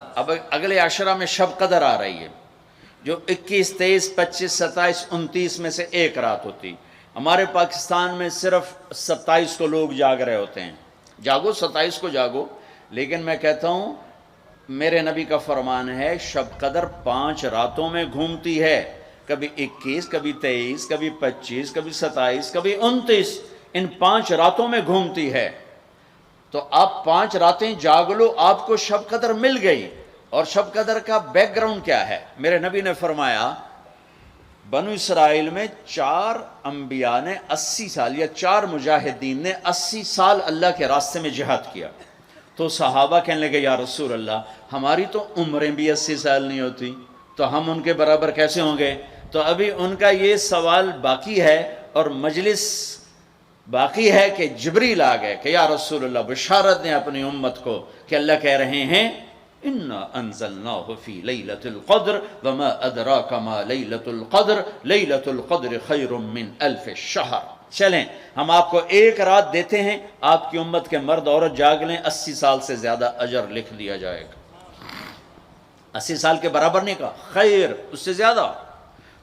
اب اگلے عشرہ میں شب قدر آ رہی ہے، جو 21، 23، 25، 27، 29 میں سے ایک رات ہوتی۔ ہمارے پاکستان میں صرف 27 کو لوگ جاگ رہے ہوتے ہیں۔ جاگو، 27 کو جاگو، لیکن میں کہتا ہوں میرے نبی کا فرمان ہے شب قدر 5 راتوں میں گھومتی ہے، کبھی 21، کبھی 23، کبھی 25، کبھی 27، کبھی 29، ان 5 راتوں میں گھومتی ہے۔ تو آپ 5 راتیں جاگ لو، آپ کو شب قدر مل گئی۔ اور شب قدر کا بیک گراؤنڈ کیا ہے؟ میرے نبی نے فرمایا بنو اسرائیل میں 4 انبیاء نے 80 سال، یا 4 مجاہدین نے 80 سال اللہ کے راستے میں جہاد کیا۔ تو صحابہ کہنے لگے یا رسول اللہ، ہماری تو عمریں بھی 80 سال نہیں ہوتی، تو ہم ان کے برابر کیسے ہوں گے؟ تو ابھی ان کا یہ سوال باقی ہے، اور مجلس باقی ہے کہ جبریل آ گئے کہ یا رسول اللہ بشارت دیں اپنی امت کو کہ اللہ کہہ رہے ہیں اِنَّا أَنزَلْنَاهُ فِي لَيْلَةِ الْقَدْرِ وَمَا أَدْرَاكَ مَا لَيْلَةُ الْقَدْرِ لَيْلَةُ الْقَدْرِ خَيْرٌ مِّنْ أَلْفِ الشَّهْرِ۔ چلیں ہم آپ کو ایک رات دیتے ہیں، آپ کی امت کے مرد عورت جاگ لیں، 80 سال سے زیادہ اجر لکھ دیا جائے گا۔ 80 سال کے برابر نہیں کہا، خیر اس سے زیادہ۔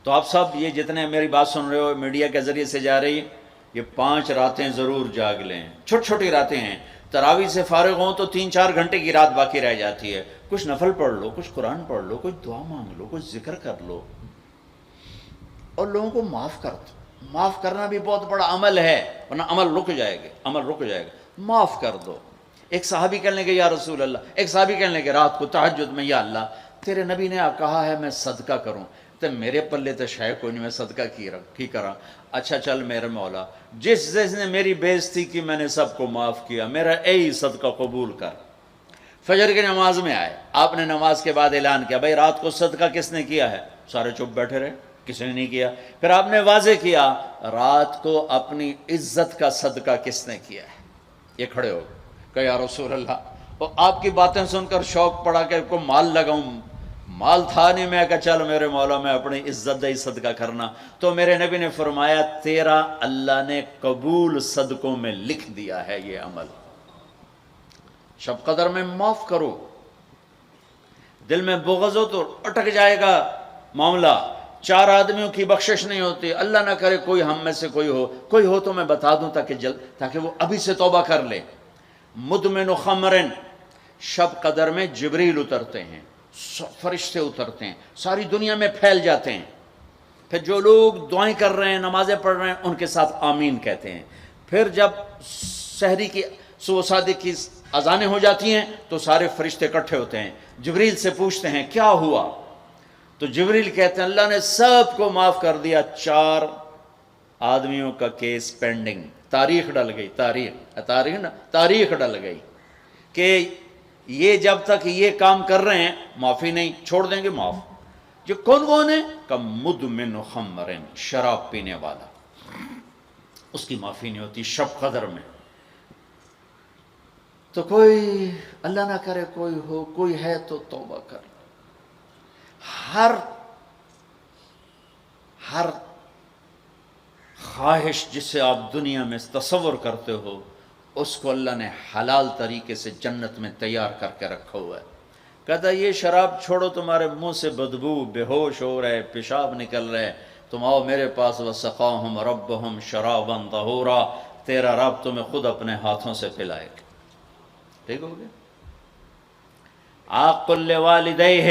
تو آپ سب یہ جتنے میری بات سن رہے ہو میڈیا کے ذریعے سے جا رہی، یہ 5 راتیں ضرور جاگ لیں۔ چھوٹی چھوٹی راتیں ہیں، تراویح سے فارغ ہوں تو 3-4 گھنٹے کی رات باقی رہ جاتی ہے، کچھ نفل پڑھ لو، کچھ قرآن پڑھ لو، کچھ دعا مانگ لو، کچھ ذکر کر لو، اور لوگوں کو معاف کر دو۔ معاف کرنا بھی بہت بڑا عمل ہے، ورنہ عمل رک جائے گا، عمل رک جائے گا۔ معاف کر دو۔ ایک صحابی کہنے لگے یا رسول اللہ، ایک صحابی کہنے لگے رات کو تہجد میں یا اللہ تیرے نبی نے کہا ہے میں صدقہ کروں، تو میرے پلے تو شے کوئی نہیں، میں صدقہ کی کرا۔ اچھا چل میرے مولا، جس نے میری بے عزتی کی میں نے سب کو معاف کیا، میرا اے صدقہ قبول کر۔ فجر کی نماز میں آئے، آپ نے نماز کے بعد اعلان کیا بھائی رات کو صدقہ کس نے کیا ہے؟ سارے چپ بیٹھے رہے، کسی نے نہیں کیا۔ پھر آپ نے واضح کیا رات کو اپنی عزت کا صدقہ کس نے کیا ہے؟ یہ کھڑے ہو گئے کہ یا رسول اللہ، اور آپ کی باتیں سن کر شوق پڑا کہ کو مال لگاؤں، مال تھا نہیں، میں کہا چل میرے مولا میں اپنی عزت دہی صدقہ کرنا۔ تو میرے نبی نے فرمایا تیرا اللہ نے قبول صدقوں میں لکھ دیا ہے یہ عمل۔ شب قدر میں معاف کرو۔ دل میں بغض ہو تو اٹک جائے گا معاملہ۔ 4 آدمیوں کی بخشش نہیں ہوتی، اللہ نہ کرے کوئی ہم میں سے کوئی ہو تو میں بتا دوں تاکہ وہ ابھی سے توبہ کر لے۔ مدمن خمرن، شب قدر میں جبریل اترتے ہیں، فرشتے اترتے ہیں، ساری دنیا میں پھیل جاتے ہیں۔ پھر جو لوگ دعائیں کر رہے ہیں، نمازیں پڑھ رہے ہیں، ان کے ساتھ آمین کہتے ہیں۔ پھر جب سحری کی صبح صادق کی اذانیں ہو جاتی ہیں تو سارے فرشتے اکٹھے ہوتے ہیں، جبریل سے پوچھتے ہیں کیا ہوا؟ تو جبریل کہتے ہیں اللہ نے سب کو معاف کر دیا، 4 آدمیوں کا کیس پینڈنگ۔ تاریخ ڈل گئی، تاریخ ڈل گئی کہ یہ جب تک یہ کام کر رہے ہیں معافی نہیں، چھوڑ دیں گے معاف۔ جو کون ہے؟ کہ مدمن خمرن، شراب پینے والا، اس کی معافی نہیں ہوتی شب قدر میں۔ تو کوئی اللہ نہ کرے کوئی ہے تو توبہ کر۔ ہر خواہش جسے آپ دنیا میں تصور کرتے ہو اس کو اللہ نے حلال طریقے سے جنت میں تیار کر کے رکھا ہوا ہے۔ کہتا ہے یہ شراب چھوڑو، تمہارے منہ سے بدبو، بے ہوش ہو رہے، پیشاب نکل رہے، تم آؤ میرے پاس، وَسَقَاهُمْ رَبُّهُمْ شَرَابًا طَهُورًا، تیرا رب تمہیں خود اپنے ہاتھوں سے پلائے گا۔ ٹھیک ہو گیا؟ عَاقٌ لِوَالِدَيْهِ،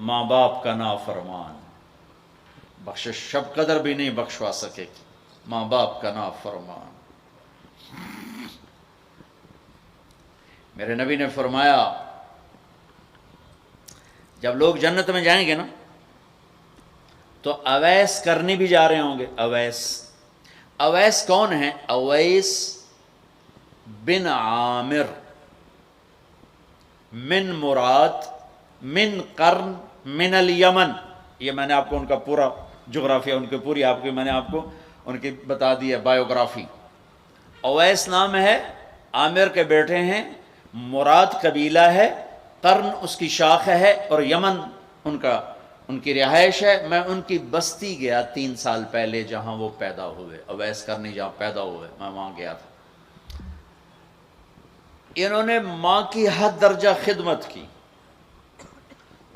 ماں باپ کا نافرمان، بخشش شب قدر بھی نہیں بخشوا سکے گی، ماں باپ کا نافرمان۔ میرے نبی نے فرمایا جب لوگ جنت میں جائیں گے نا تو اویس کرنی بھی جا رہے ہوں گے۔ اویس کون ہیں؟ اویس بن عامر من مراد من قرن من الیمن۔ یہ میں نے آپ کو ان کا پورا جغرافیہ، ان کی پوری آپ کی میں نے آپ کو ان کی بتا دی ہے بایوگرافی۔ اویس نام ہے، عامر کے بیٹے ہیں، مراد قبیلہ ہے، قرن اس کی شاخ ہے، اور یمن ان کی رہائش ہے۔ میں ان کی بستی گیا 3 سال پہلے جہاں وہ پیدا ہوئے، اویس کرنی جہاں پیدا ہوئے، میں وہاں گیا تھا۔ انہوں نے ماں کی حد درجہ خدمت کی،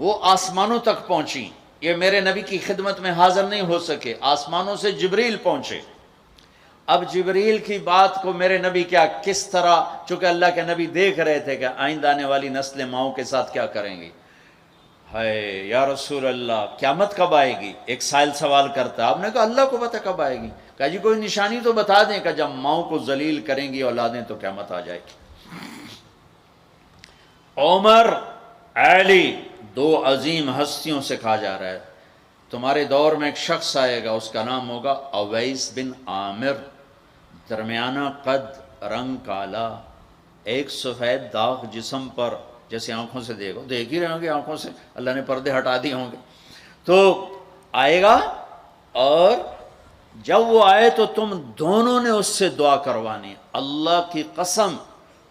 وہ آسمانوں تک پہنچی، یہ میرے نبی کی خدمت میں حاضر نہیں ہو سکے، آسمانوں سے جبریل پہنچے۔ اب جبریل کی بات کو میرے نبی کیا کس طرح، چونکہ اللہ کے نبی دیکھ رہے تھے کہ آئندہ آنے والی نسلیں ماؤں کے ساتھ کیا کریں گی۔ ہے یا رسول اللہ قیامت کب آئے گی؟ ایک سائل سوال کرتا، آپ نے کہا اللہ کو پتہ کب آئے گی۔ کہا جی کوئی نشانی تو بتا دیں کہ جب ماؤں کو ذلیل کریں گی اولادیں تو قیامت آ جائے گی۔ عمر، علی، دو عظیم ہستیوں سے کہا جا رہا ہے تمہارے دور میں ایک شخص آئے گا، اس کا نام ہوگا اویس بن عامر، درمیانہ قد، رنگ کالا، ایک سفید داغ جسم پر، جیسے آنکھوں سے دیکھ ہی رہے ہوں گے، آنکھوں سے اللہ نے پردے ہٹا دیے ہوں گے، تو آئے گا، اور جب وہ آئے تو تم دونوں نے اس سے دعا کروانی۔ اللہ کی قسم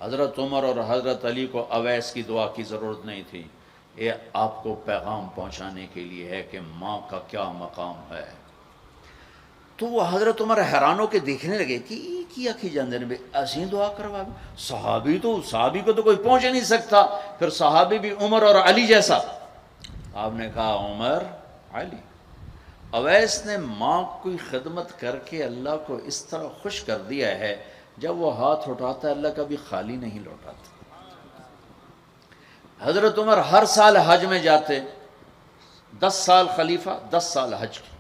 حضرت عمر اور حضرت علی کو اویس کی دعا کی ضرورت نہیں تھی، یہ آپ کو پیغام پہنچانے کے لیے ہے کہ ماں کا کیا مقام ہے۔ تو وہ حضرت عمر حیران ہو کے دیکھنے لگے کہ یہ کیا کی جاندے نے ایسی دعا کروا، صحابی کو تو کوئی پہنچ نہیں سکتا، پھر صحابی بھی عمر اور علی جیسا۔ آپ نے کہا عمر، علی۔ اویس نے ماں کی خدمت کر کے اللہ کو اس طرح خوش کر دیا ہے، جب وہ ہاتھ اٹھاتا ہے اللہ کبھی خالی نہیں لوٹاتا۔ حضرت عمر ہر سال حج میں جاتے، 10 سال خلیفہ، 10 سال حج کی،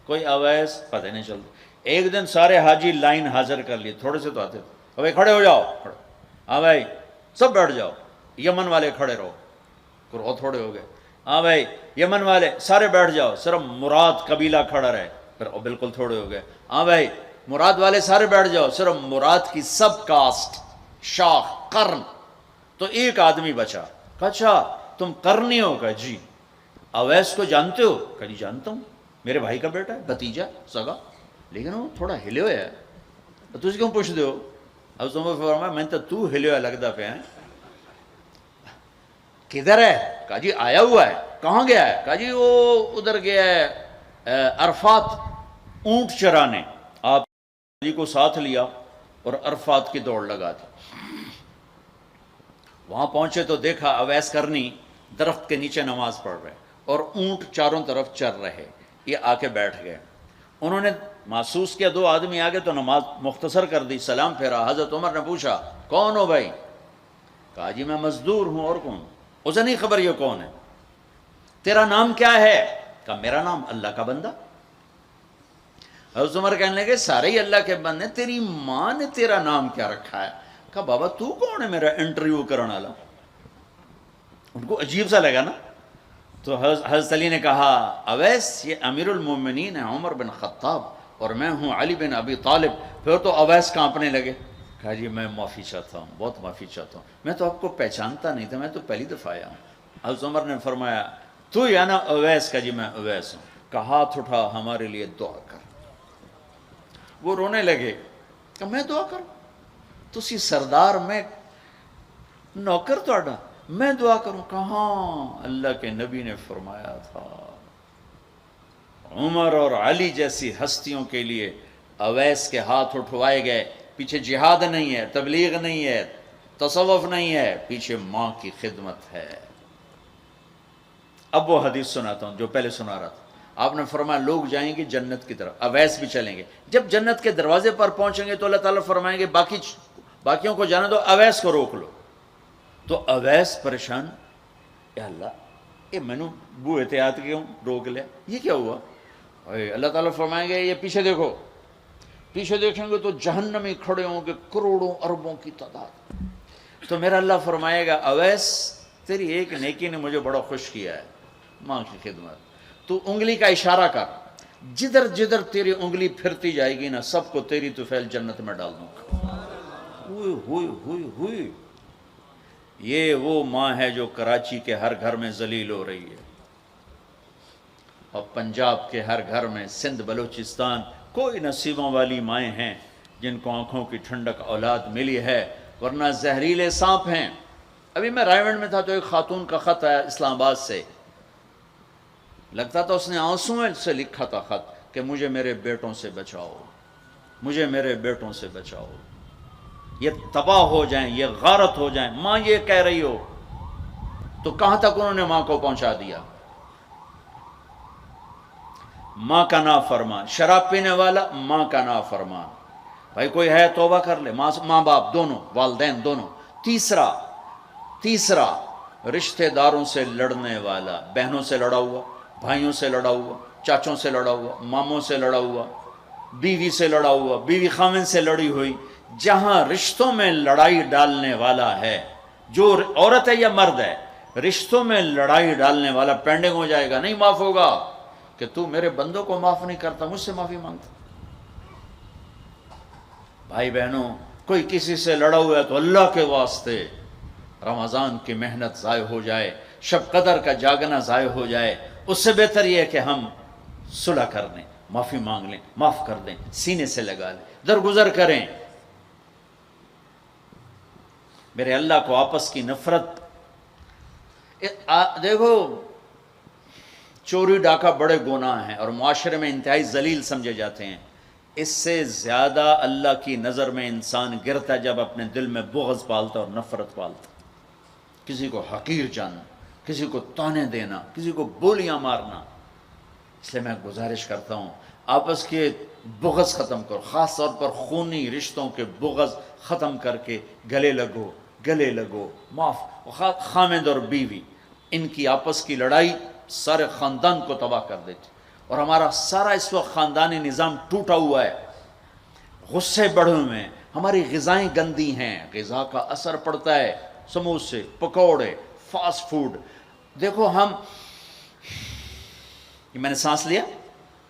کوئی اویس پتہ نہیں چلتا۔ ایک دن سارے حاجی لائن حاضر کر لیے، تھوڑے سے تو آتے تھے، بھائی کھڑے ہو جاؤ، ہاں بھائی سب بیٹھ جاؤ، یمن والے کھڑے رہو، تھوڑے ہو گئے، ہاں بھائی یمن والے سارے بیٹھ جاؤ، صرف مراد قبیلہ کھڑا رہے، پھر بالکل تھوڑے ہو گئے، ہاں بھائی مراد والے سارے بیٹھ جاؤ، صرف مراد کی سب کاسٹ، شاخ، قرن، تو ایک آدمی بچا۔ اچھا تم قرنی ہو؟ کہا جی۔ اویس کو جانتے ہو؟ کہا جی جانتا ہوں، میرے بھائی کا بیٹا ہے، بھتیجا سگا، لیکن وہ تھوڑا ہلے ہوئے ہے، تجھے کیوں پوچھ دے ہو؟ اب تمہیں فرمایا میں تو ہلے ہوئے لگتا پہ ہیں، کدھر ہے؟ کہا جی آیا ہوا ہے۔ کہاں گیا ہے؟ کہا جی وہ ادھر گیا ہے عرفات اونٹ چرانے، آپ علی کو ساتھ لیا اور عرفات کی دوڑ لگا دی۔ وہاں پہنچے تو دیکھا اویس کرنی درخت کے نیچے نماز پڑھ رہے اور اونٹ چاروں طرف چر رہے، یہ آ کے بیٹھ گئے۔ انہوں نے محسوس کیا 2 آدمی آگے تو نماز مختصر کر دی، سلام پھیرا۔ حضرت عمر نے پوچھا کون ہو بھائی؟ کہا جی میں مزدور ہوں، اور کون؟ اسے نہیں خبر یہ کون ہے۔ تیرا نام کیا ہے؟ کہا میرا نام اللہ کا بندہ۔ حضرت عمر کہنے لگے سارے ہی اللہ کے بندے، تیری ماں نے تیرا نام کیا رکھا ہے؟ کہا بابا تو کون ہے میرا انٹرویو کرنے والا؟ ان کو عجیب سا لگا نا۔ تو حضرت علی نے کہا اویس یہ امیر المومنین ہے عمر بن خطاب، اور میں ہوں علی بن ابی طالب۔ پھر تو اویس کانپنے لگے، کہا جی میں معافی چاہتا ہوں، بہت معافی چاہتا ہوں، میں تو آپ کو پہچانتا نہیں تھا، میں تو پہلی دفعہ آیا ہوں۔ حضرت عمر نے فرمایا تو یا نا اویس؟ کہا جی میں اویس ہوں۔ کہا ہاتھ اٹھا ہمارے لیے دعا کر۔ وہ رونے لگے، کہ میں دعا کروں؟ تسی سردار، میں نوکر تہاڈا، میں دعا کروں؟ کہاں، اللہ کے نبی نے فرمایا تھا عمر اور علی جیسی ہستیوں کے لیے اویس کے ہاتھ اٹھوائے گئے۔ پیچھے جہاد نہیں ہے، تبلیغ نہیں ہے، تصوف نہیں ہے، پیچھے ماں کی خدمت ہے۔ اب وہ حدیث سناتا ہوں جو پہلے سنا رہا تھا۔ آپ نے فرمایا لوگ جائیں گے جنت کی طرف، اویس بھی چلیں گے۔ جب جنت کے دروازے پر پہنچیں گے تو اللہ تعالیٰ فرمائیں گے باقیوں کو جانے دو، اویس کو روک لو۔ تو اویس پریشان، اے اللہ، میں نے بو احتیاط کیوں روک لیا، یہ کیا ہوا؟ اللہ تعالیٰ فرمائیں گے یہ پیچھے دیکھو، پیچھے دیکھیں گے تو جہنمی کھڑے ہوں گے کروڑوں اربوں کی تعداد۔ تو میرا اللہ فرمائے گا اویس تیری ایک نیکی نے مجھے بڑا خوش کیا ہے، ماں کی خدمت، تو انگلی کا اشارہ کر، جدھر جدھر تیری انگلی پھرتی جائے گی نا سب کو تیری طفیل جنت میں ڈال دوں گا۔ ہوئی یہ وہ ماں ہے جو کراچی کے ہر گھر میں ذلیل ہو رہی ہے، اور پنجاب کے ہر گھر میں، سندھ بلوچستان، کوئی نصیبوں والی مائیں ہیں جن کو آنکھوں کی ٹھنڈک اولاد ملی ہے، ورنہ زہریلے سانپ ہیں۔ ابھی میں رائے گنج میں تھا تو ایک خاتون کا خط آیا اسلام آباد سے، لگتا تھا اس نے آنسوں سے لکھا تھا خط کہ مجھے میرے بیٹوں سے بچاؤ، مجھے میرے بیٹوں سے بچاؤ، یہ تباہ ہو جائیں، یہ غارت ہو جائیں۔ ماں یہ کہہ رہی ہو، تو کہاں تک انہوں نے ماں کو پہنچا دیا؟ ماں کا نافرمان، شراب پینے والا ماں کا نافرمان. بھائی کوئی ہے توبہ کر لے. ماں باپ دونوں، والدین دونوں. تیسرا رشتہ داروں سے لڑنے والا، بہنوں سے لڑا ہوا، بھائیوں سے لڑا ہوا، چاچوں سے لڑا ہوا، ماموں سے لڑا ہوا، بیوی سے لڑا ہوا، بیوی خامن سے لڑی ہوئی. جہاں رشتوں میں لڑائی ڈالنے والا ہے، جو عورت ہے یا مرد ہے، رشتوں میں لڑائی ڈالنے والا پینڈنگ ہو جائے گا، نہیں معاف ہوگا کہ تو میرے بندوں کو معاف نہیں کرتا، مجھ سے معافی مانگتا. بھائی بہنوں، کوئی کسی سے لڑا ہوا ہے تو اللہ کے واسطے رمضان کی محنت ضائع ہو جائے، شب قدر کا جاگنا ضائع ہو جائے، اس سے بہتر یہ ہے کہ ہم صلح کر لیں، معافی مانگ لیں، معاف کر دیں، سینے سے لگا لیں، درگزر کریں. میرے اللہ کو آپس کی نفرت. دیکھو، چوری ڈاکہ بڑے گناہ ہیں اور معاشرے میں انتہائی ذلیل سمجھے جاتے ہیں. اس سے زیادہ اللہ کی نظر میں انسان گرتا ہے جب اپنے دل میں بغض پالتا اور نفرت پالتا. کسی کو حقیر جاننا، کسی کو تانے دینا، کسی کو بولیاں مارنا. اس لیے میں گزارش کرتا ہوں آپس کے بغض ختم کرو، خاص طور پر خونی رشتوں کے بغض ختم کر کے گلے لگو، معاف. خامد اور بیوی، ان کی آپس کی لڑائی سارے خاندان کو تباہ کر دیتی، اور ہمارا سارا اس وقت خاندانی نظام ٹوٹا ہوا ہے، غصے بڑھے ہوئے ہیں، ہماری غذائیں گندی ہیں، غذا کا اثر پڑتا ہے، سموسے، پکوڑے، فاسٹ فوڈ. دیکھو یہ میں نے سانس لیا،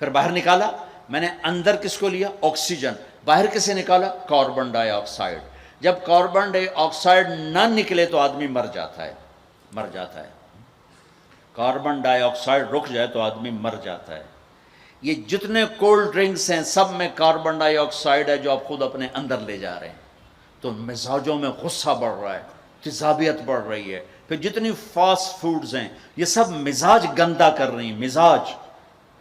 پھر باہر نکالا، میں نے اندر کس کو لیا؟ آکسیجن. باہر کسے نکالا؟ کاربن ڈائی آکسائڈ. جب کاربن ڈائی آکسائڈ نہ نکلے تو آدمی مر جاتا ہے. کاربن ڈائی آکسائڈ رک جائے تو آدمی مر جاتا ہے. یہ جتنے کولڈ ڈرنکس ہیں سب میں کاربن ڈائی آکسائڈ ہے جو آپ خود اپنے اندر لے جا رہے ہیں. تو مزاجوں میں غصہ بڑھ رہا ہے، تیزابیت بڑھ رہی ہے. پھر جتنی فاسٹ فوڈز ہیں یہ سب مزاج گندا کر رہی ہیں. مزاج،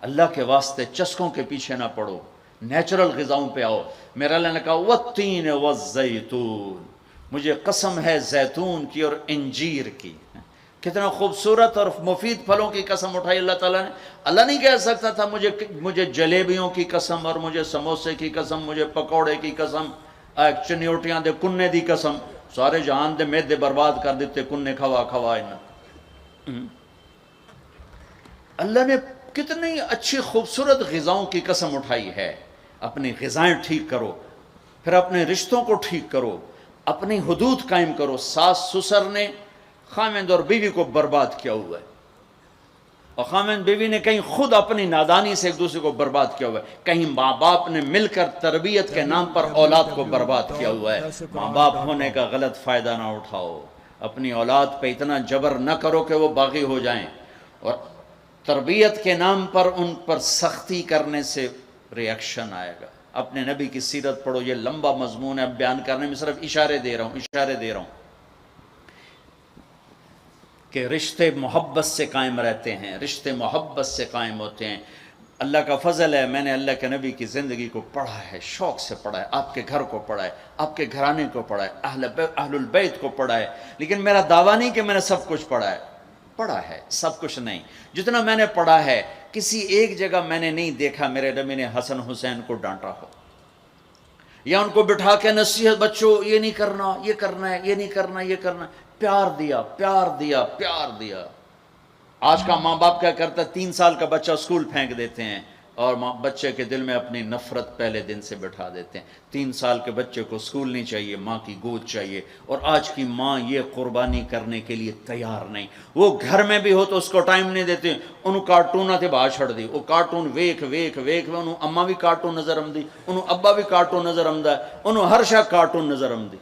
اللہ کے واسطے چسکوں کے پیچھے نہ پڑو، نیچرل غذاؤں پہ آؤ. میرا اللہ نے کہا والتین والزیتون، مجھے قسم ہے زیتون کی اور انجیر کی. کتنا خوبصورت اور مفید پھلوں کی قسم اٹھائی اللہ تعالیٰ نے. اللہ نہیں کہہ سکتا تھا مجھے جلیبیوں کی قسم اور مجھے سموسے کی قسم، مجھے پکوڑے کی قسم، چنیوٹیاں دے کنے دی قسم. سارے جہان دے میدے برباد کر دیتے کنے کھوا. اللہ نے کتنی اچھی خوبصورت غذاؤں کی قسم اٹھائی ہے. اپنی غذائیں ٹھیک کرو، پھر اپنے رشتوں کو ٹھیک کرو، اپنی حدود قائم کرو. ساس سسر نے خامند اور بیوی کو برباد کیا ہوا ہے، اور خامند بیوی نے کہیں خود اپنی نادانی سے ایک دوسرے کو برباد کیا ہوا ہے، کہیں ماں باپ نے مل کر تربیت کے نام پر اولاد کو برباد کیا ہوا ہے. ماں باپ ہونے کا غلط فائدہ نہ اٹھاؤ، اپنی اولاد پہ اتنا جبر نہ کرو کہ وہ باغی ہو جائیں، اور تربیت کے نام پر ان پر سختی کرنے سے ریاکشن آئے گا. اپنے نبی کی سیرت پڑھو، یہ لمبا مضمون ہے، اب بیان کرنے میں صرف اشارے دے رہا ہوں کہ رشتے محبت سے قائم رہتے ہیں، رشتے محبت سے قائم ہوتے ہیں. اللہ کا فضل ہے، میں نے اللہ کے نبی کی زندگی کو پڑھا ہے، شوق سے پڑھا ہے، آپ کے گھر کو پڑھا ہے، آپ کے گھرانے کو پڑھا ہے، اہل البیت کو پڑھا ہے. لیکن میرا دعویٰ نہیں کہ میں نے سب کچھ پڑھا ہے، سب کچھ نہیں. جتنا میں نے پڑھا ہے کسی ایک جگہ میں نے نہیں دیکھا میرے نبی نے حسن حسین کو ڈانٹا ہو، یا ان کو بٹھا کے نصیحت، بچوں یہ نہیں کرنا، یہ کرنا ہے، یہ نہیں کرنا، یہ کرنا. پیار دیا. آج کا ماں باپ کیا کرتا ہے؟ 3 سال کا بچہ اسکول پھینک دیتے ہیں اور بچے کے دل میں اپنی نفرت پہلے دن سے بٹھا دیتے ہیں. 3 سال کے بچے کو اسکول نہیں چاہیے، ماں کی گود چاہیے. اور آج کی ماں یہ قربانی کرنے کے لیے تیار نہیں. وہ گھر میں بھی ہو تو اس کو ٹائم نہیں دیتے. انہوں کارٹون تے باہر چھڑ دی، وہ کارٹون ویکھ انہوں اماں بھی کارٹون نظر آمدی، انہوں ابا بھی کارٹون نظر آمدا ہے، انہوں ہر شاہ کارٹون نظر آمدی.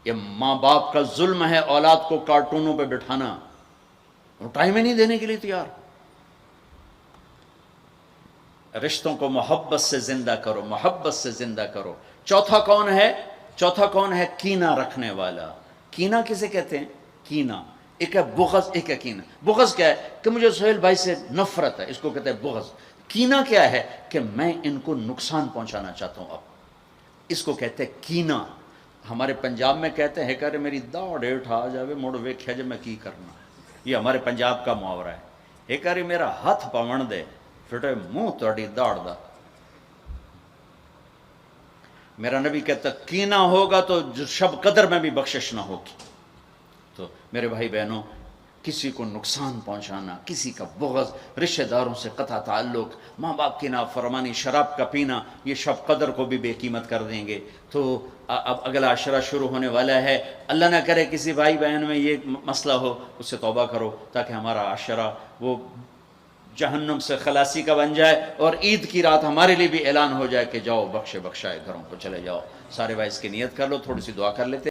یہ ماں باپ کا ظلم ہے اولاد کو کارٹونوں پہ بٹھانا. وہ ٹائم ہی نہیں دینے کے لیے تیار. رشتوں کو محبت سے زندہ کرو. چوتھا کون ہے؟ کینہ رکھنے والا. کینہ کسے کہتے ہیں؟ کینہ ایک ہے بغض، ایک ہے کینہ. بغض کیا ہے؟ کہ مجھے سہیل بھائی سے نفرت ہے، اس کو کہتے ہیں بغض. کینہ کیا ہے؟ کہ میں ان کو نقصان پہنچانا چاہتا ہوں. اب اس کو کہتے ہیں کینہ. ہمارے پنجاب میں کہتے ہیں کہ میری داڑ ہیٹھ آ جاوے مڑ ویکھیا جے میں کی کرنا. یہ ہمارے پنجاب کا محاورہ ہے. ایک باری میرا ہاتھ پون دے پھٹے منہ تہاڈی داڑ دا. میرا نبی کہتا کینہ ہوگا تو شب قدر میں بھی بخشش نہ ہوگی. تو میرے بھائی بہنوں، کسی کو نقصان پہنچانا، کسی کا بغض، رشتہ داروں سے قطع تعلق، ماں باپ کی نافرمانی، شراب کا پینا، یہ شب قدر کو بھی بے قیمت کر دیں گے. تو اب اگلا عشرہ شروع ہونے والا ہے. اللہ نہ کرے کسی بھائی بہن میں یہ مسئلہ ہو، اس سے توبہ کرو تاکہ ہمارا عشرہ وہ جہنم سے خلاصی کا بن جائے، اور عید کی رات ہمارے لیے بھی اعلان ہو جائے کہ جاؤ بخشے بخشائے گھروں کو چلے جاؤ. سارے بھائی اس کی نیت کر لو، تھوڑی سی دعا کر لیتے.